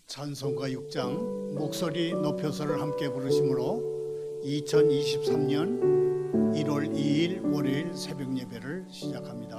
찬송가 6장 목소리 높여서를 함께 부르심으로 2023년 1월 2일 월요일 새벽 예배를 시작합니다.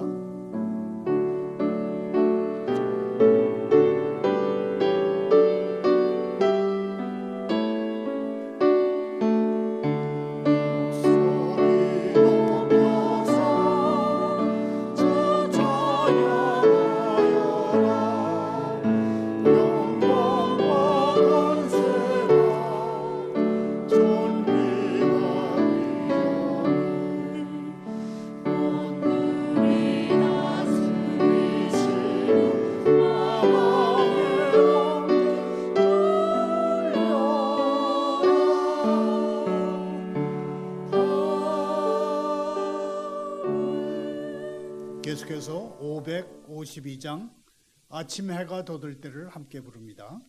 계속해서 552장 아침 해가 돋을 때를 함께 부릅니다.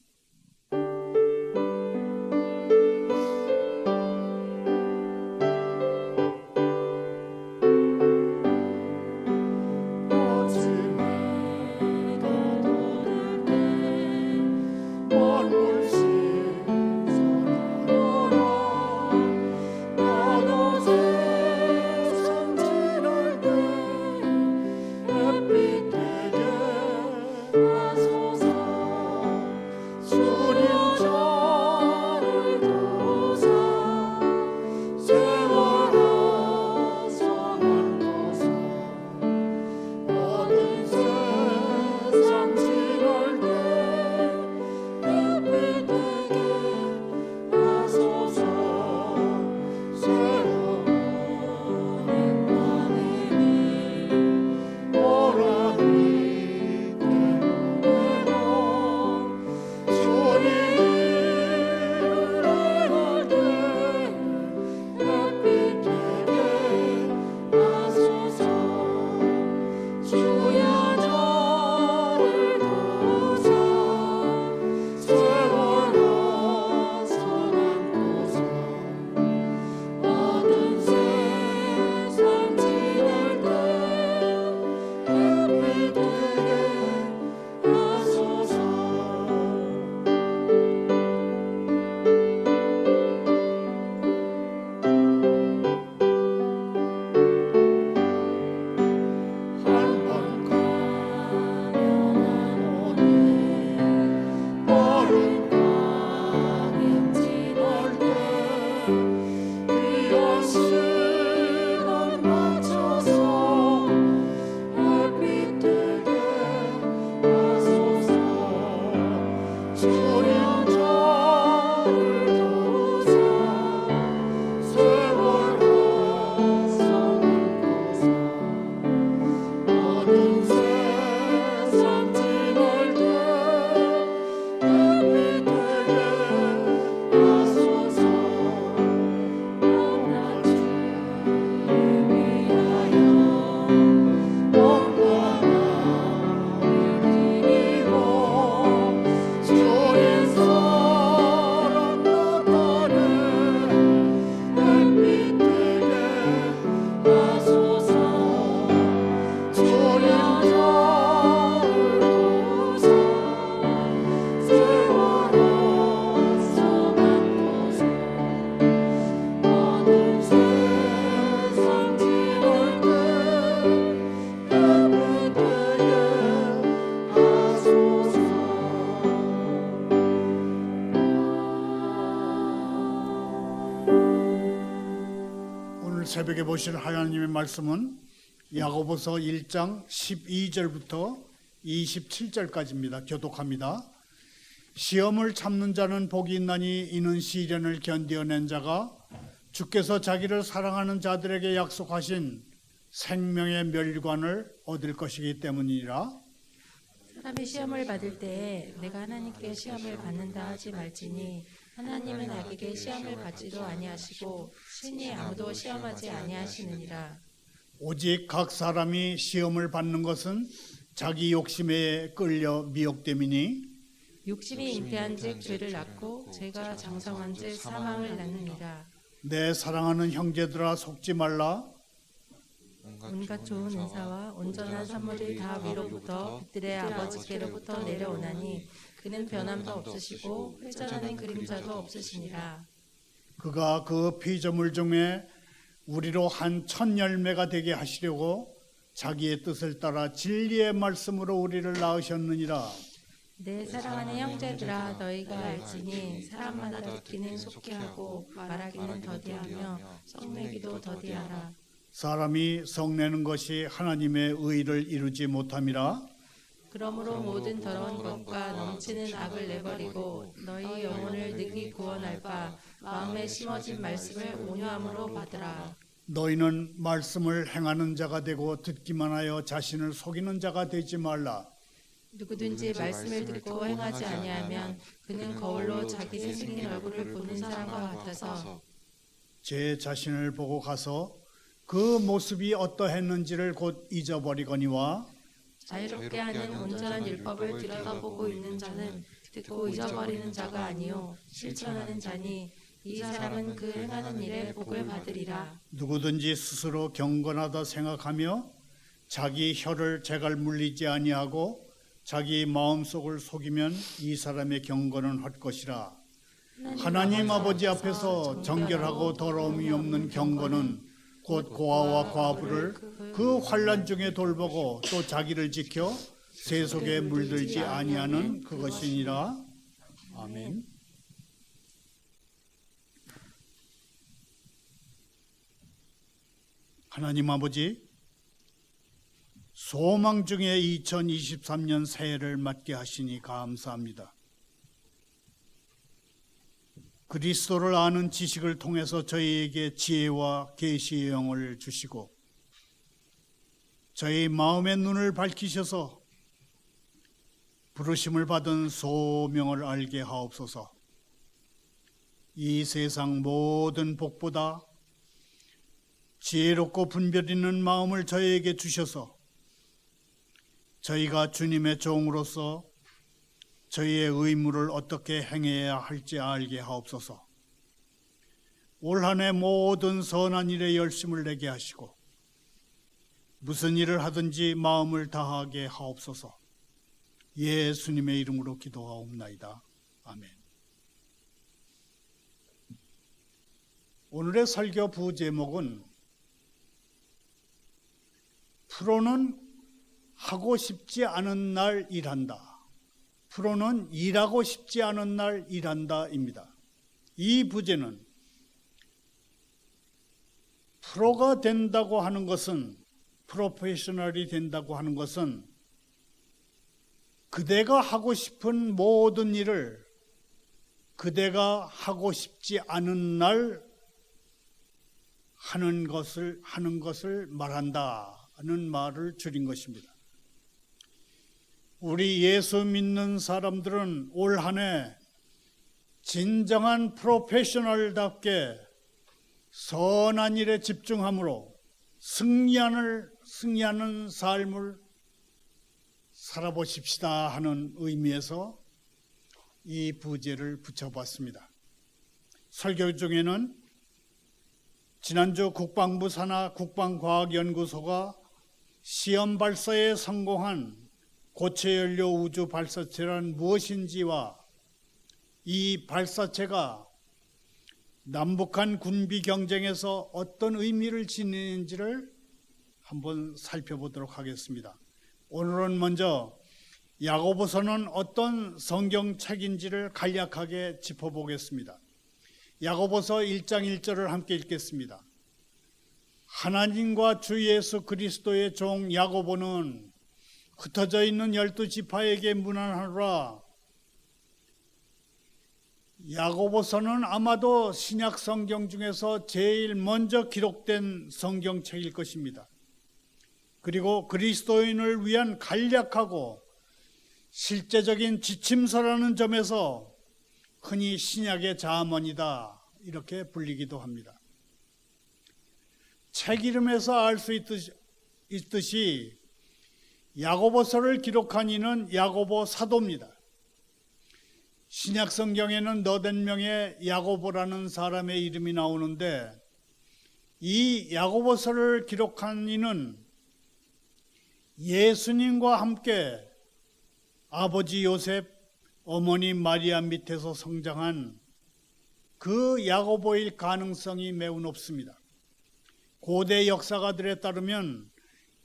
새벽에 보실 하나님의 말씀은 야고보서 1장 12절부터 27절까지입니다. 교독합니다. 시험을 참는 자는 복이 있나니 이는 시련을 견디어낸 자가 주께서 자기를 사랑하는 자들에게 약속하신 생명의 멸관을 얻을 것이기 때문이라. 사람이 시험을 받을 때에 내가 하나님께 시험을 받는다 하지 말지니 하나님은 악에게 시험을 받지도 아니하시고 친히 아무도 시험하지 아니하시느니라. 오직 각 사람이 시험을 받는 것은 자기 욕심에 끌려 미혹됨이니 욕심이 잉태한즉 죄를 낳고 죄가 장성한즉 사망을 낳느니라. 내 사랑하는 형제들아 속지 말라. 온갖 좋은 은사와 온전한 선물이 다 위로부터 그들의 아버지께로부터 내려오나니 그는 변함도 없으시고 회전하는 그림자도 없으시니라. 그가 그 피조물 중에 우리로 한 첫 열매가 되게 하시려고 자기의 뜻을 따라 진리의 말씀으로 우리를 낳으셨느니라. 내 사랑하는 형제들아, 너희가 알지니 사람마다 듣기는 속히 하고 말하기는 더디하며 성내기도 더디하라. 사람이 성내는 것이 하나님의 의를 이루지 못함이라. 그러므로 모든 더러운 것과 넘치는 악을 내버리고 너희 영혼을 능히 구원할 바 마음에 심어진 말씀을 온유함으로 받으라. 너희는 말씀을 행하는 자가 되고 듣기만 하여 자신을 속이는 자가 되지 말라. 누구든지 말씀을 듣고 행하지 아니하면 그는 거울로 자기 생긴 얼굴을 보는 사람과 같아서 제 자신을 보고 가서 그 모습이 어떠했는지를 곧 잊어버리거니와 자유롭게 하는 온전한 율법을 들여다보고 있는 자는 듣고 잊어버리는 자가 아니요 실천하는 자니 이 사람은 그 행하는 일에 복을 받으리라. 누구든지 스스로 경건하다 생각하며 자기 혀를 제갈 물리지 아니하고 자기 마음속을 속이면 이 사람의 경건은 헛것이라. 하나님 아버지 앞에서 정결하고 더러움이 없는 경건은 곧 고아와 과부를 그 환난 중에 돌보고 또 자기를 지켜 세속에 물들지 아니하는 그것이니라. 아멘. 하나님 아버지, 소망 중에 2023년 새해를 맞게 하시니 감사합니다. 그리스도를 아는 지식을 통해서 저희에게 지혜와 계시의 영을 주시고 저희 마음의 눈을 밝히셔서 부르심을 받은 소명을 알게 하옵소서. 이 세상 모든 복보다 지혜롭고 분별 있는 마음을 저희에게 주셔서 저희가 주님의 종으로서 저희의 의무를 어떻게 행해야 할지 알게 하옵소서. 올 한 해 모든 선한 일에 열심을 내게 하시고 무슨 일을 하든지 마음을 다하게 하옵소서. 예수님의 이름으로 기도하옵나이다. 아멘. 오늘의 설교 부제목은 프로는 하고 싶지 않은 날 일한다. 프로는 일하고 싶지 않은 날 일한다입니다. 이 부제는 프로가 된다고 하는 것은, 프로페셔널이 된다고 하는 것은 그대가 하고 싶은 모든 일을 그대가 하고 싶지 않은 날 하는 것을 말한다는 말을 줄인 것입니다. 우리 예수 믿는 사람들은 올 한 해 진정한 프로페셔널답게 선한 일에 집중함으로 승리하는 삶을 살아보십시다 하는 의미에서 이 부제를 붙여봤습니다. 설교 중에는 지난주 국방부 산하 국방과학연구소가 시험 발사에 성공한 고체연료 우주 발사체란 무엇인지와 이 발사체가 남북한 군비 경쟁에서 어떤 의미를 지니는지를 한번 살펴보도록 하겠습니다. 오늘은 먼저 야고보서는 어떤 성경책인지를 간략하게 짚어보겠습니다. 야고보서 1장 1절을 함께 읽겠습니다. 하나님과 주 예수 그리스도의 종 야고보는 흩어져 있는 12지파에게 문안하노라. 야고보서는 아마도 신약 성경 중에서 제일 먼저 기록된 성경책일 것입니다. 그리고 그리스도인을 위한 간략하고 실제적인 지침서라는 점에서 흔히 신약의 자문이다 이렇게 불리기도 합니다. 책 이름에서 알 수 있듯이 야고보서를 기록한 이는 야고보 사도입니다. 신약 성경에는 80명의 야고보라는 사람의 이름이 나오는데 이 야고보서를 기록한 이는 예수님과 함께 아버지 요셉, 어머니 마리아 밑에서 성장한 그 야고보일 가능성이 매우 높습니다. 고대 역사가들에 따르면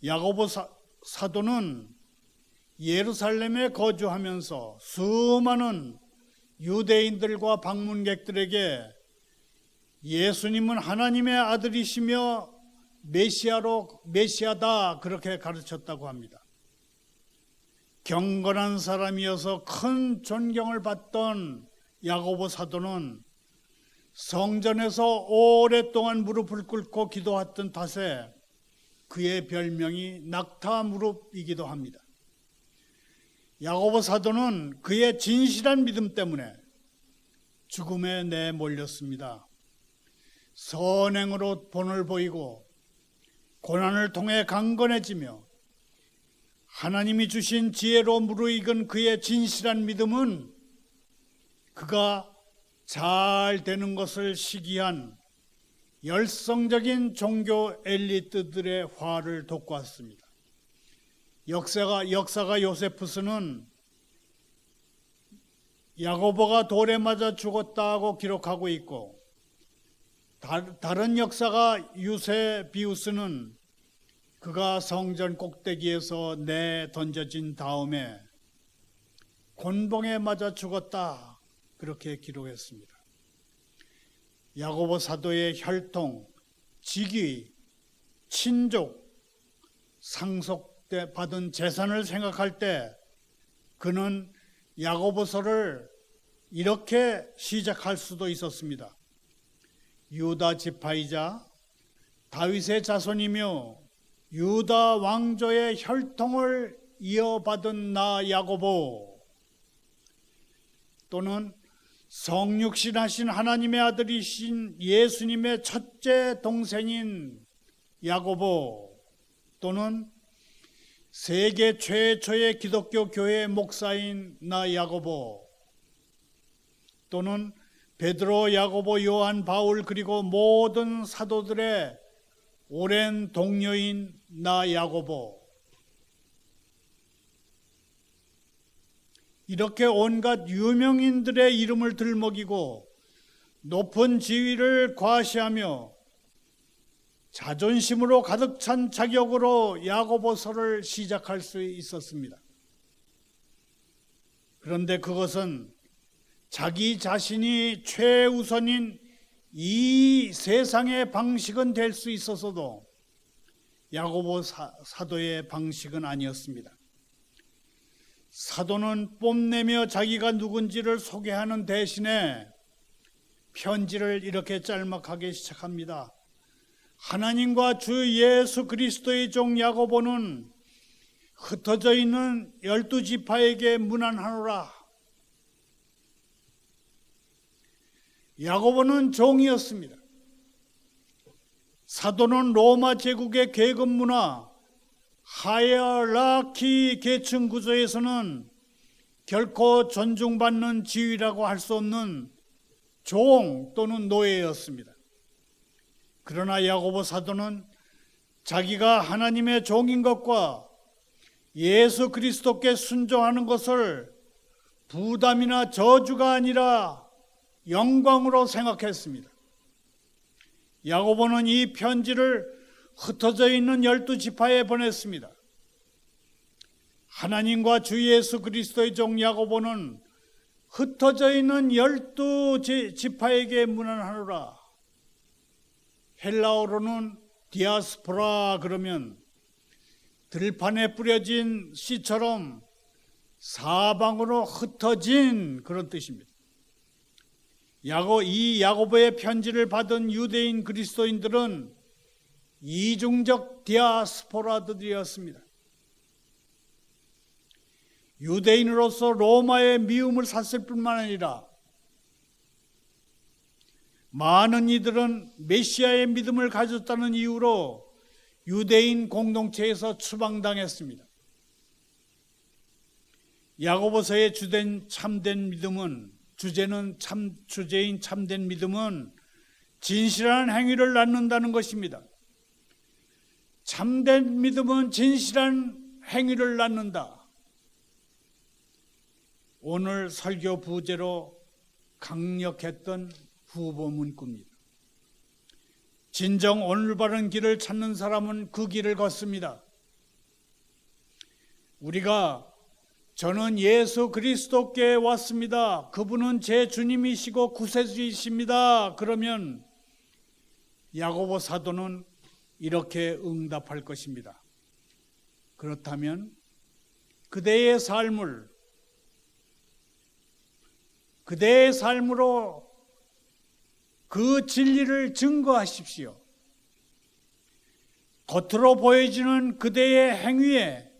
야고보 사도는 예루살렘에 거주하면서 수많은 유대인들과 방문객들에게 예수님은 하나님의 아들이시며 메시아다 그렇게 가르쳤다고 합니다. 경건한 사람이어서 큰 존경을 받던 야고보 사도는 성전에서 오랫동안 무릎을 꿇고 기도했던 탓에 그의 별명이 낙타 무릎이기도 합니다. 야고보 사도는 그의 진실한 믿음 때문에 죽음에 내몰렸습니다. 선행으로 본을 보이고 고난을 통해 강건해지며 하나님이 주신 지혜로 무르익은 그의 진실한 믿음은 그가 잘 되는 것을 시기한 열성적인 종교 엘리트들의 화를 돋구었습니다. 역사가 요세푸스는 야고보가 돌에 맞아 죽었다고 기록하고 있고, 다른 역사가 유세비우스는 그가 성전 꼭대기에서 던져진 다음에 곤봉에 맞아 죽었다 그렇게 기록했습니다. 야고보 사도의 혈통, 직위, 친족, 상속 받은 재산을 생각할 때 그는 야고보서를 이렇게 시작할 수도 있었습니다. 유다 지파이자 다윗의 자손이며 유다 왕조의 혈통을 이어받은 나 야고보, 또는 성육신하신 하나님의 아들이신 예수님의 첫째 동생인 야고보, 또는 세계 최초의 기독교 교회 목사인 나 야고보, 또는 베드로, 야고보, 요한, 바울 그리고 모든 사도들의 오랜 동료인 나 야고보, 이렇게 온갖 유명인들의 이름을 들먹이고 높은 지위를 과시하며 자존심으로 가득 찬 자격으로 야고보서를 시작할 수 있었습니다. 그런데 그것은 자기 자신이 최우선인 이 세상의 방식은 될 수 있었어도 야고보 사도의 방식은 아니었습니다. 사도는 뽐내며 자기가 누군지를 소개하는 대신에 편지를 이렇게 짤막하게 시작합니다. 하나님과 주 예수 그리스도의 종 야고보는 흩어져 있는 12지파에게 문안하노라. 야고보는 종이었습니다. 사도는 로마 제국의 계급 문화, 하이어라키 계층 구조에서는 결코 존중받는 지위라고 할 수 없는 종 또는 노예였습니다. 그러나 야고보 사도는 자기가 하나님의 종인 것과 예수 그리스도께 순종하는 것을 부담이나 저주가 아니라 영광으로 생각했습니다. 야고보는 이 편지를 흩어져 있는 12지파에 보냈습니다. 하나님과 주 예수 그리스도의 종 야고보는 흩어져 있는 12지파에게 문안하노라. 헬라어로는 디아스포라 그러면 들판에 뿌려진 씨처럼 사방으로 흩어진 그런 뜻입니다. 이 야고보의 편지를 받은 유대인 그리스도인들은 이중적 디아스포라들이었습니다. 유대인으로서 로마의 미움을 샀을 뿐만 아니라 많은 이들은 메시아의 믿음을 가졌다는 이유로 유대인 공동체에서 추방당했습니다. 야고보서의 주제인 참된 믿음은 진실한 행위를 낳는다는 것입니다. 참된 믿음은 진실한 행위를 낳는다. 오늘 설교 부제로 강력했던 후보 문구입니다. 진정 올바른 길을 찾는 사람은 그 길을 걷습니다. 우리가 저는 예수 그리스도께 왔습니다. 그분은 제 주님이시고 구세주이십니다. 그러면 야고보 사도는 이렇게 응답할 것입니다. 그렇다면 그대의 삶으로 그 진리를 증거하십시오. 겉으로 보여지는 그대의 행위에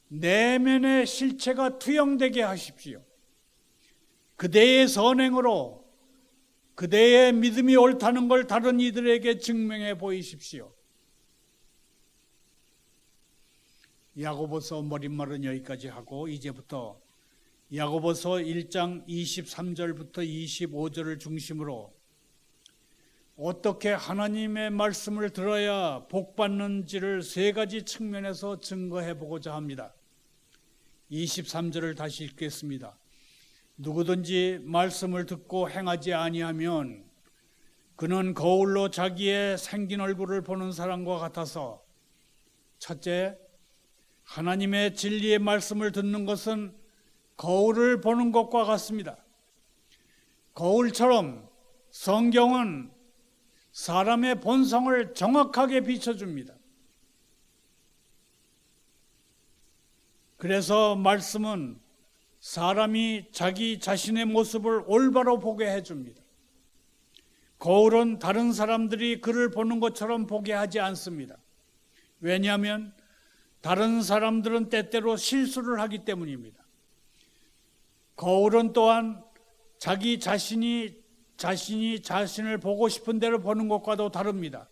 내면의 실체가 투영되게 하십시오. 그대의 선행으로 그대의 믿음이 옳다는 걸 다른 이들에게 증명해 보이십시오. 야고보서 머릿말은 여기까지 하고 이제부터 야고보서 1장 23절부터 25절을 중심으로 어떻게 하나님의 말씀을 들어야 복받는지를 세 가지 측면에서 증거해 보고자 합니다. 23절을 다시 읽겠습니다. 누구든지 말씀을 듣고 행하지 아니하면 그는 거울로 자기의 생긴 얼굴을 보는 사람과 같아서, 첫째, 하나님의 진리의 말씀을 듣는 것은 거울을 보는 것과 같습니다. 거울처럼 성경은 사람의 본성을 정확하게 비춰줍니다. 그래서 말씀은 사람이 자기 자신의 모습을 올바로 보게 해줍니다. 거울은 다른 사람들이 그를 보는 것처럼 보게 하지 않습니다. 왜냐하면 다른 사람들은 때때로 실수를 하기 때문입니다. 거울은 또한 자기 자신이 자신을 보고 싶은 대로 보는 것과도 다릅니다.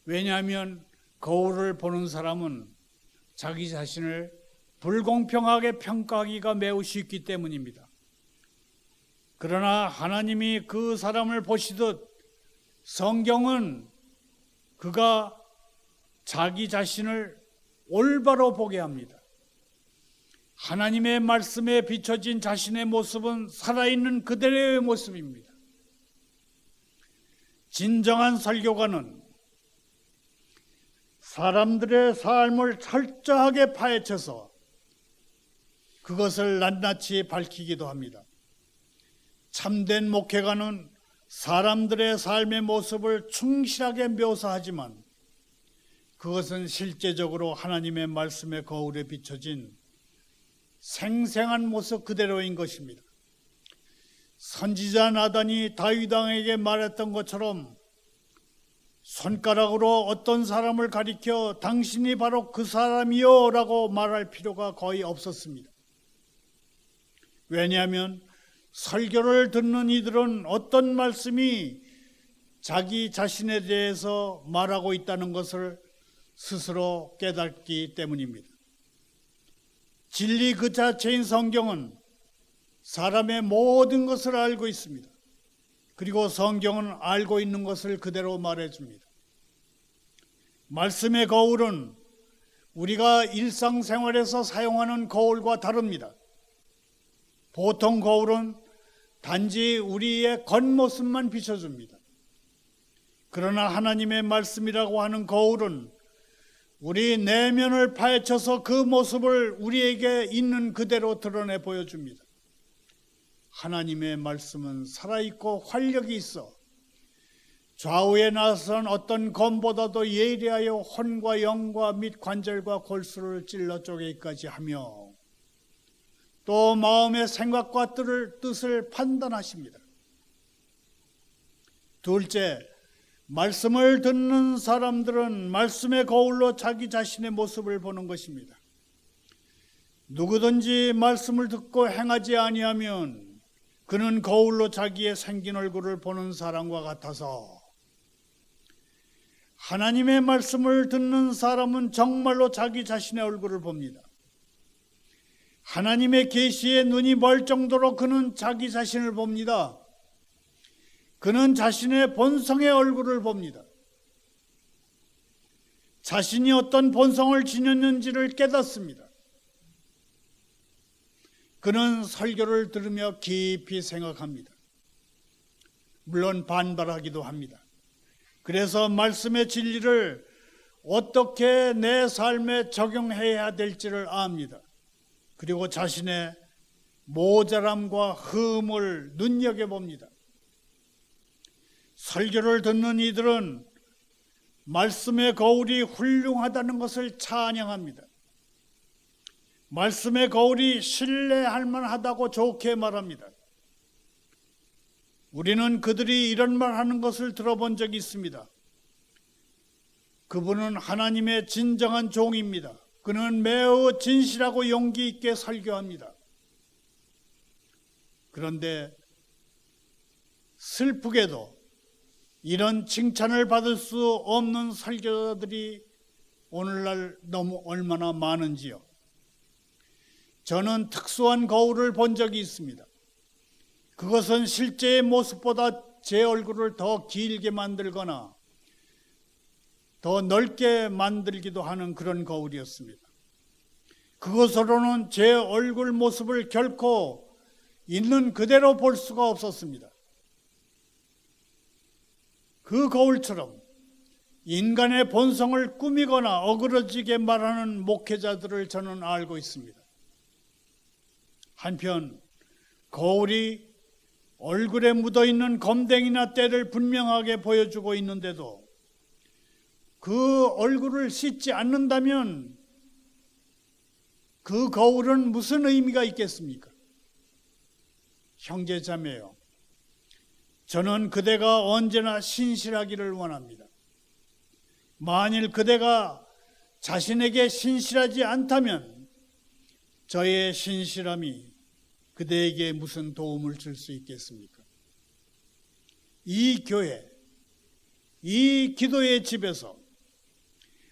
왜냐하면 거울을 보는 사람은 자기 자신을 불공평하게 평가하기가 매우 쉽기 때문입니다. 그러나 하나님이 그 사람을 보시듯 성경은 그가 자기 자신을 올바로 보게 합니다. 하나님의 말씀에 비춰진 자신의 모습은 살아있는 그대로의 모습입니다. 진정한 설교가는 사람들의 삶을 철저하게 파헤쳐서 그것을 낱낱이 밝히기도 합니다. 참된 목회가는 사람들의 삶의 모습을 충실하게 묘사하지만 그것은 실제적으로 하나님의 말씀의 거울에 비춰진 생생한 모습 그대로인 것입니다. 선지자 나단이 다윗 왕에게 말했던 것처럼 손가락으로 어떤 사람을 가리켜 당신이 바로 그 사람이요 라고 말할 필요가 거의 없었습니다. 왜냐하면 설교를 듣는 이들은 어떤 말씀이 자기 자신에 대해서 말하고 있다는 것을 스스로 깨닫기 때문입니다. 진리 그 자체인 성경은 사람의 모든 것을 알고 있습니다. 그리고 성경은 알고 있는 것을 그대로 말해줍니다. 말씀의 거울은 우리가 일상생활에서 사용하는 거울과 다릅니다. 보통 거울은 단지 우리의 겉모습만 비춰줍니다. 그러나 하나님의 말씀이라고 하는 거울은 우리 내면을 파헤쳐서 그 모습을 우리에게 있는 그대로 드러내 보여줍니다. 하나님의 말씀은 살아있고 활력이 있어 좌우에 나선 어떤 검보다도 예리하여 혼과 영과 및 관절과 골수를 찔러 쪼개기까지 하며 또 마음의 생각과 뜻을 판단하십니다. 둘째, 말씀을 듣는 사람들은 말씀의 거울로 자기 자신의 모습을 보는 것입니다. 누구든지 말씀을 듣고 행하지 아니하면 그는 거울로 자기의 생긴 얼굴을 보는 사람과 같아서, 하나님의 말씀을 듣는 사람은 정말로 자기 자신의 얼굴을 봅니다. 하나님의 계시에 눈이 멀 정도로 그는 자기 자신을 봅니다. 그는 자신의 본성의 얼굴을 봅니다. 자신이 어떤 본성을 지녔는지를 깨닫습니다. 그는 설교를 들으며 깊이 생각합니다. 물론 반발하기도 합니다. 그래서 말씀의 진리를 어떻게 내 삶에 적용해야 될지를 압니다. 그리고 자신의 모자람과 흠을 눈여겨봅니다. 설교를 듣는 이들은 말씀의 거울이 훌륭하다는 것을 찬양합니다. 말씀의 거울이 신뢰할 만하다고 좋게 말합니다. 우리는 그들이 이런 말하는 것을 들어본 적이 있습니다. 그분은 하나님의 진정한 종입니다. 그는 매우 진실하고 용기 있게 설교합니다. 그런데 슬프게도 이런 칭찬을 받을 수 없는 설교자들이 오늘날 너무 얼마나 많은지요. 저는 특수한 거울을 본 적이 있습니다. 그것은 실제의 모습보다 제 얼굴을 더 길게 만들거나 더 넓게 만들기도 하는 그런 거울이었습니다. 그것으로는 제 얼굴 모습을 결코 있는 그대로 볼 수가 없었습니다. 그 거울처럼 인간의 본성을 꾸미거나 어그러지게 말하는 목회자들을 저는 알고 있습니다. 한편 거울이 얼굴에 묻어있는 검댕이나 때를 분명하게 보여주고 있는데도 그 얼굴을 씻지 않는다면 그 거울은 무슨 의미가 있겠습니까? 형제자매요, 저는 그대가 언제나 신실하기를 원합니다. 만일 그대가 자신에게 신실하지 않다면 저의 신실함이 그대에게 무슨 도움을 줄 수 있겠습니까? 이 교회, 이 기도의 집에서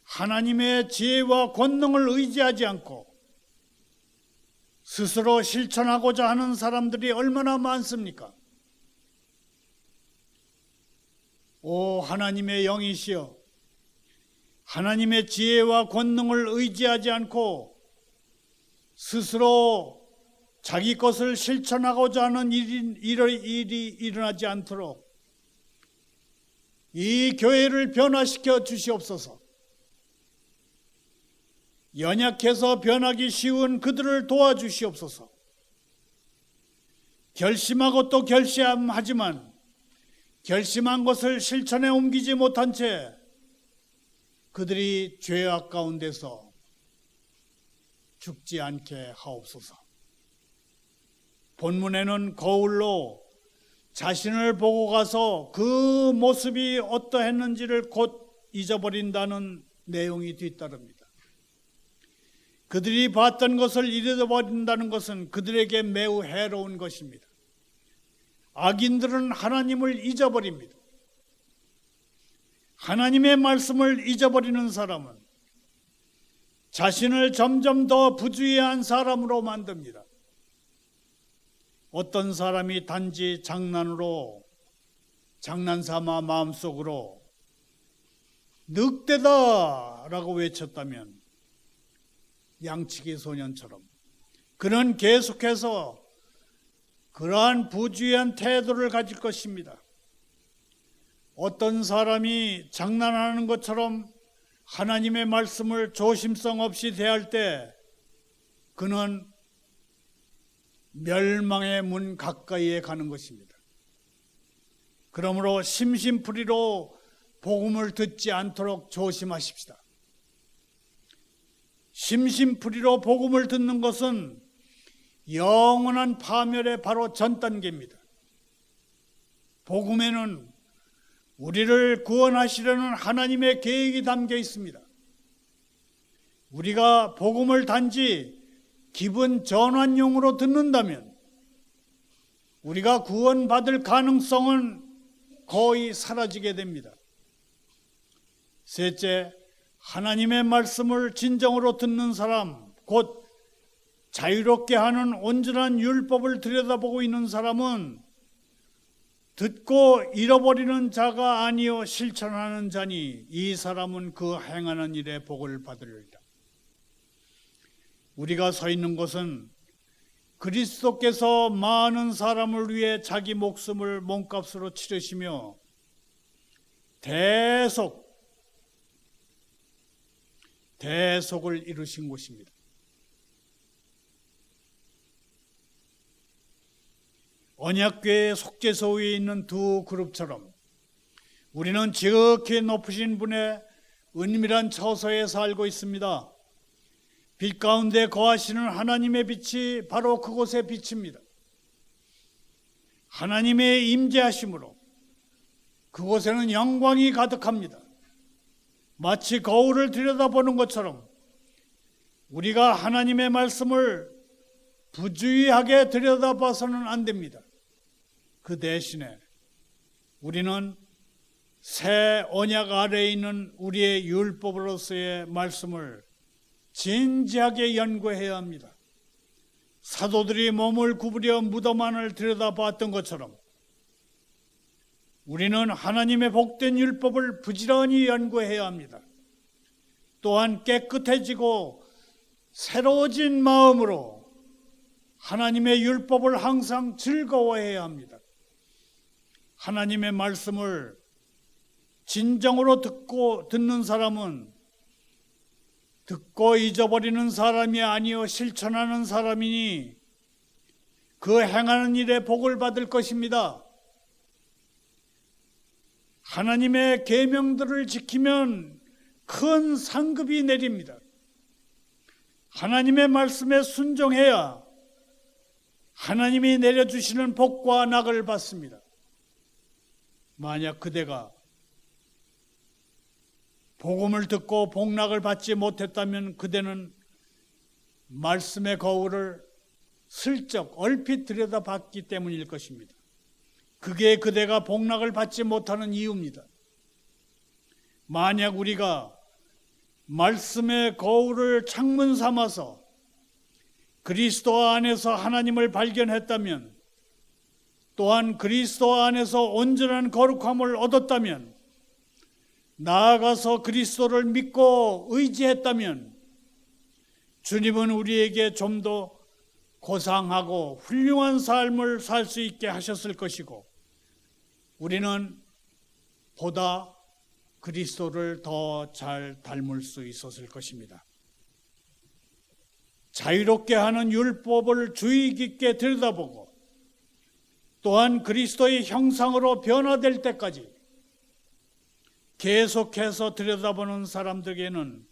하나님의 지혜와 권능을 의지하지 않고 스스로 실천하고자 하는 사람들이 얼마나 많습니까? 오 하나님의 영이시여, 하나님의 지혜와 권능을 의지하지 않고 스스로 자기 것을 실천하고자 하는 일이 일어나지 않도록 이 교회를 변화시켜 주시옵소서. 연약해서 변하기 쉬운 그들을 도와주시옵소서. 결심하고 또 결심하지만 결심한 것을 실천에 옮기지 못한 채 그들이 죄악 가운데서 죽지 않게 하옵소서. 본문에는 거울로 자신을 보고 가서 그 모습이 어떠했는지를 곧 잊어버린다는 내용이 뒤따릅니다. 그들이 봤던 것을 잃어버린다는 것은 그들에게 매우 해로운 것입니다. 악인들은 하나님을 잊어버립니다. 하나님의 말씀을 잊어버리는 사람은 자신을 점점 더 부주의한 사람으로 만듭니다. 어떤 사람이 단지 장난삼아 마음속으로 늑대다 라고 외쳤다면 양치기 소년처럼 그는 계속해서 그러한 부주의한 태도를 가질 것입니다. 어떤 사람이 장난하는 것처럼 하나님의 말씀을 조심성 없이 대할 때 그는 멸망의 문 가까이에 가는 것입니다. 그러므로 심심풀이로 복음을 듣지 않도록 조심하십시다. 심심풀이로 복음을 듣는 것은 영원한 파멸의 바로 전 단계입니다. 복음에는 우리를 구원하시려는 하나님의 계획이 담겨 있습니다. 우리가 복음을 단지 기분 전환용으로 듣는다면 우리가 구원받을 가능성은 거의 사라지게 됩니다. 셋째, 하나님의 말씀을 진정으로 듣는 사람, 곧 자유롭게 하는 온전한 율법을 들여다보고 있는 사람은 듣고 잃어버리는 자가 아니요 실천하는 자니 이 사람은 그 행하는 일에 복을 받으리라. 우리가 서 있는 곳은 그리스도께서 많은 사람을 위해 자기 목숨을 몸값으로 치르시며 대속을 이루신 곳입니다. 언약궤의 속죄소에 있는 두 그룹처럼 우리는 지극히 높으신 분의 은밀한 처소에 살고 있습니다. 빛 가운데 거하시는 하나님의 빛이 바로 그곳에 비칩니다. 하나님의 임재하심으로 그곳에는 영광이 가득합니다. 마치 거울을 들여다보는 것처럼 우리가 하나님의 말씀을 부주의하게 들여다봐서는 안 됩니다. 그 대신에 우리는 새 언약 아래에 있는 우리의 율법으로서의 말씀을 진지하게 연구해야 합니다. 사도들이 몸을 구부려 무덤 안을 들여다봤던 것처럼 우리는 하나님의 복된 율법을 부지런히 연구해야 합니다. 또한 깨끗해지고 새로워진 마음으로 하나님의 율법을 항상 즐거워해야 합니다. 하나님의 말씀을 진정으로 듣는 사람은 듣고 잊어버리는 사람이 아니요 실천하는 사람이니 그 행하는 일에 복을 받을 것입니다. 하나님의 계명들을 지키면 큰 상급이 내립니다. 하나님의 말씀에 순종해야 하나님이 내려주시는 복과 낙을 받습니다. 만약 그대가 복음을 듣고 복락을 받지 못했다면 그대는 말씀의 거울을 슬쩍 얼핏 들여다봤기 때문일 것입니다. 그게 그대가 복락을 받지 못하는 이유입니다. 만약 우리가 말씀의 거울을 창문 삼아서 그리스도 안에서 하나님을 발견했다면, 또한 그리스도 안에서 온전한 거룩함을 얻었다면, 나아가서 그리스도를 믿고 의지했다면 주님은 우리에게 좀 더 고상하고 훌륭한 삶을 살 수 있게 하셨을 것이고, 우리는 보다 그리스도를 더 잘 닮을 수 있었을 것입니다. 자유롭게 하는 율법을 주의 깊게 들여다보고 또한 그리스도의 형상으로 변화될 때까지 계속해서 들여다보는 사람들에게는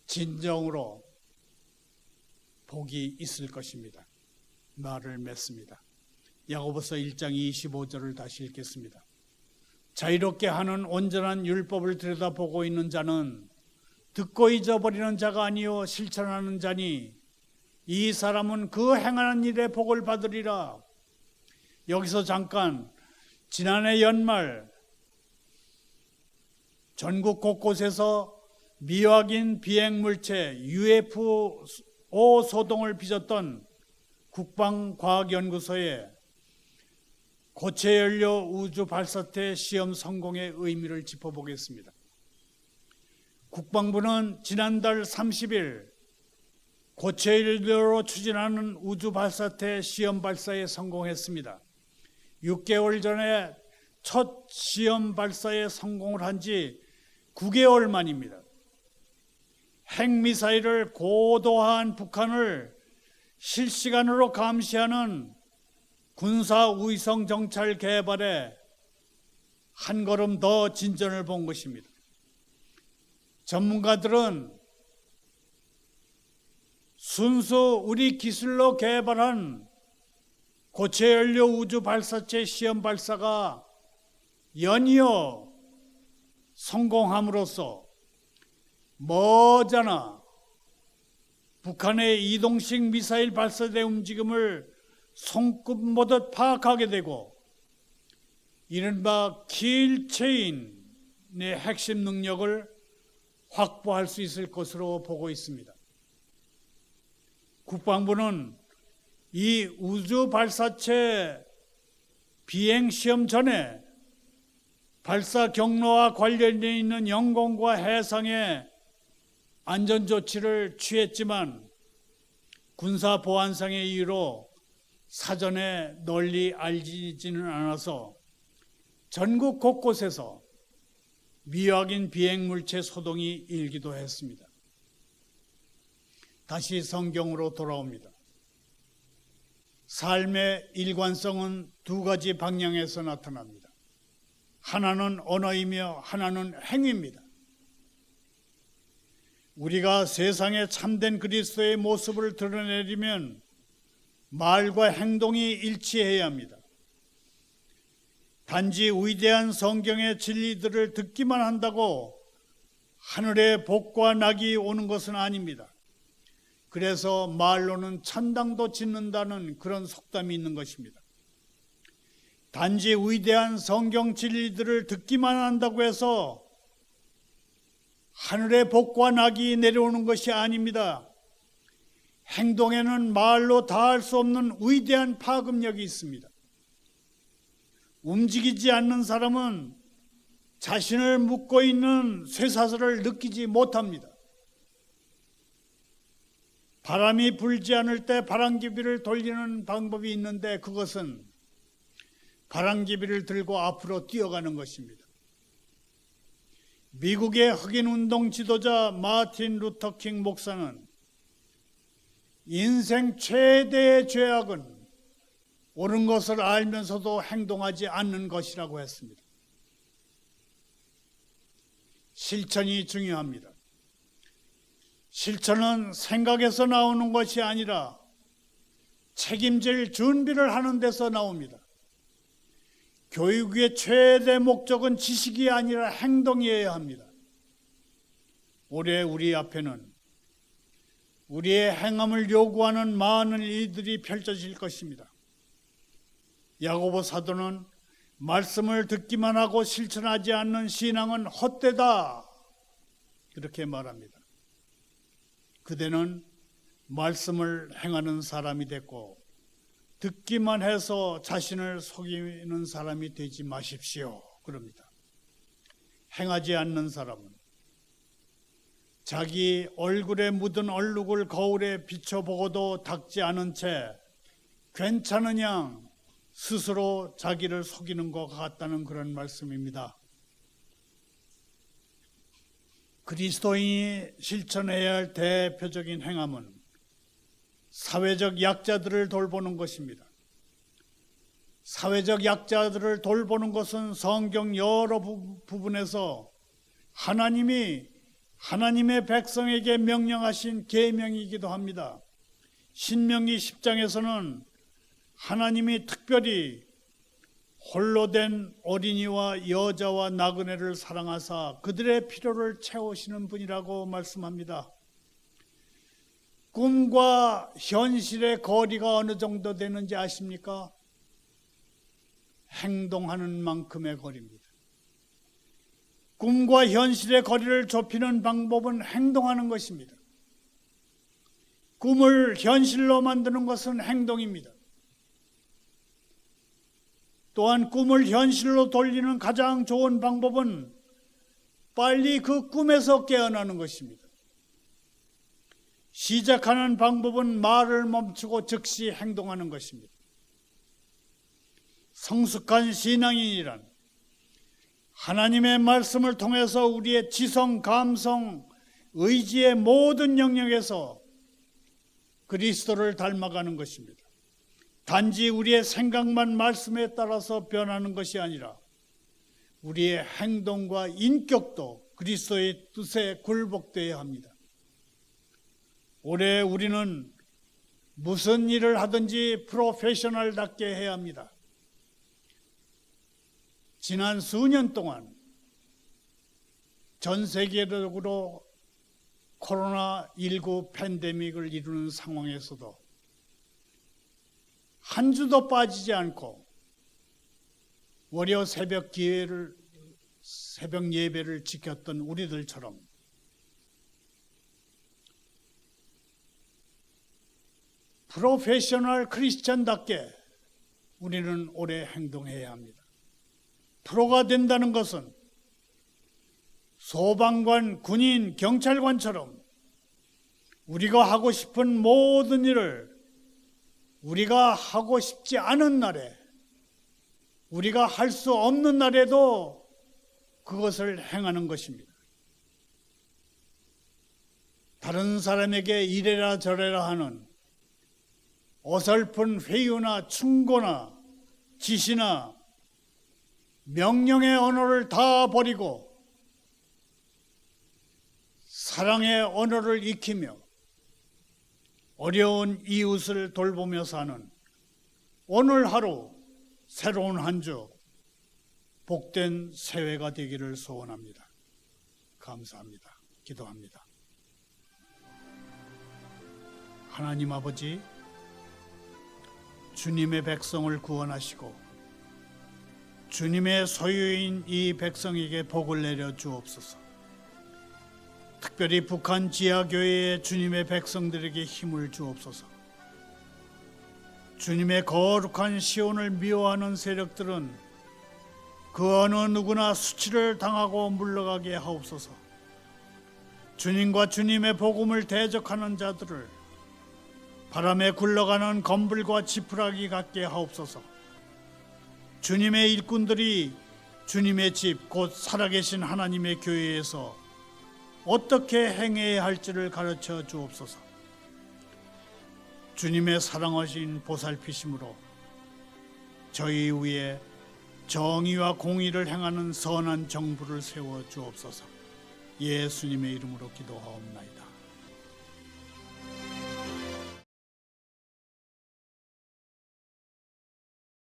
진정으로 복이 있을 것입니다. 말을 맺습니다. 야고보서 1장 25절을 다시 읽겠습니다. 자유롭게 하는 온전한 율법을 들여다보고 있는 자는 듣고 잊어버리는 자가 아니요 실천하는 자니 이 사람은 그 행하는 일에 복을 받으리라. 여기서 잠깐 지난해 연말 전국 곳곳에서 미확인 비행물체 UFO 소동을 빚었던 국방과학연구소의 고체연료 우주 발사체 시험 성공의 의미를 짚어보겠습니다. 국방부는 지난달 30일 고체연료로 추진하는 우주 발사체 시험 발사에 성공했습니다. 6개월 전에 첫 시험 발사에 성공을 한 지 9개월 만입니다. 핵미사일을 고도화한 북한을 실시간으로 감시하는 군사위성 정찰 개발에 한 걸음 더 진전을 본 것입니다. 전문가들은 순수 우리 기술로 개발한 고체연료 우주 발사체 시험 발사가 연이어 성공함으로써 머지않아 북한의 이동식 미사일 발사대 움직임을 손꼽보듯 파악하게 되고 이른바 킬체인의 핵심 능력을 확보할 수 있을 것으로 보고 있습니다. 국방부는 이 우주 발사체 비행 시험 전에 발사 경로와 관련돼 있는 영공과 해상의 안전 조치를 취했지만 군사 보안상의 이유로 사전에 널리 알리지는 않아서 전국 곳곳에서 미확인 비행 물체 소동이 일기도 했습니다. 다시 성경으로 돌아옵니다. 삶의 일관성은 두 가지 방향에서 나타납니다. 하나는 언어이며 하나는 행위입니다. 우리가 세상에 참된 그리스도의 모습을 드러내려면 말과 행동이 일치해야 합니다. 단지 위대한 성경의 진리들을 듣기만 한다고 하늘의 복과 낙이 오는 것은 아닙니다. 그래서 말로는 천당도 짓는다는 그런 속담이 있는 것입니다. 단지 위대한 성경 진리들을 듣기만 한다고 해서 하늘의 복과 낙이 내려오는 것이 아닙니다. 행동에는 말로 다할 수 없는 위대한 파급력이 있습니다. 움직이지 않는 사람은 자신을 묶고 있는 쇠사슬을 느끼지 못합니다. 바람이 불지 않을 때 바람기비를 돌리는 방법이 있는데 그것은 바람기비를 들고 앞으로 뛰어가는 것입니다. 미국의 흑인운동 지도자 마틴 루터 킹 목사는 인생 최대의 죄악은 옳은 것을 알면서도 행동하지 않는 것이라고 했습니다. 실천이 중요합니다. 실천은 생각에서 나오는 것이 아니라 책임질 준비를 하는 데서 나옵니다. 교육의 최대 목적은 지식이 아니라 행동이어야 합니다. 올해 우리 앞에는 우리의 행함을 요구하는 많은 일들이 펼쳐질 것입니다. 야고보 사도는 말씀을 듣기만 하고 실천하지 않는 신앙은 헛되다 그렇게 말합니다. 그대는 말씀을 행하는 사람이 됐고 듣기만 해서 자신을 속이는 사람이 되지 마십시오 그럽니다. 행하지 않는 사람은 자기 얼굴에 묻은 얼룩을 거울에 비춰보고도 닦지 않은 채 괜찮으냐 스스로 자기를 속이는 것 같다는 그런 말씀입니다. 그리스도인이 실천해야 할 대표적인 행함은 사회적 약자들을 돌보는 것입니다. 사회적 약자들을 돌보는 것은 성경 여러 부분에서 하나님이 하나님의 백성에게 명령하신 계명이기도 합니다. 신명기 10장에서는 하나님이 특별히 홀로 된 어린이와 여자와 나그네를 사랑하사 그들의 필요를 채우시는 분이라고 말씀합니다. 꿈과 현실의 거리가 어느 정도 되는지 아십니까? 행동하는 만큼의 거리입니다. 꿈과 현실의 거리를 좁히는 방법은 행동하는 것입니다. 꿈을 현실로 만드는 것은 행동입니다. 또한 꿈을 현실로 돌리는 가장 좋은 방법은 빨리 그 꿈에서 깨어나는 것입니다. 시작하는 방법은 말을 멈추고 즉시 행동하는 것입니다. 성숙한 신앙인이란 하나님의 말씀을 통해서 우리의 지성, 감성, 의지의 모든 영역에서 그리스도를 닮아가는 것입니다. 단지 우리의 생각만 말씀에 따라서 변하는 것이 아니라 우리의 행동과 인격도 그리스도의 뜻에 굴복되어야 합니다. 올해 우리는 무슨 일을 하든지 프로페셔널답게 해야 합니다. 지난 수년 동안 전 세계적으로 코로나19 팬데믹을 이루는 상황에서도 한 주도 빠지지 않고 월요 새벽 예배를 지켰던 우리들처럼 프로페셔널 크리스천답게 우리는 오래 행동해야 합니다. 프로가 된다는 것은 소방관, 군인, 경찰관처럼 우리가 하고 싶은 모든 일을 우리가 하고 싶지 않은 날에, 우리가 할 수 없는 날에도 그것을 행하는 것입니다. 다른 사람에게 이래라 저래라 하는 어설픈 회유나 충고나 지시나 명령의 언어를 다 버리고 사랑의 언어를 익히며 어려운 이웃을 돌보며 사는 오늘 하루 새로운 한 주 복된 새해가 되기를 소원합니다. 감사합니다. 기도합니다. 하나님 아버지, 주님의 백성을 구원하시고 주님의 소유인 이 백성에게 복을 내려 주옵소서. 특별히 북한 지하교회의 주님의 백성들에게 힘을 주옵소서. 주님의 거룩한 시온을 미워하는 세력들은 그 어느 누구나 수치를 당하고 물러가게 하옵소서. 주님과 주님의 복음을 대적하는 자들을 바람에 굴러가는 검불과 지푸라기 같게 하옵소서. 주님의 일꾼들이 주님의 집, 곧 살아계신 하나님의 교회에서 어떻게 행해야 할지를 가르쳐 주옵소서. 주님의 사랑하신 보살피심으로 저희 위에 정의와 공의를 행하는 선한 정부를 세워 주옵소서. 예수님의 이름으로 기도하옵나이다.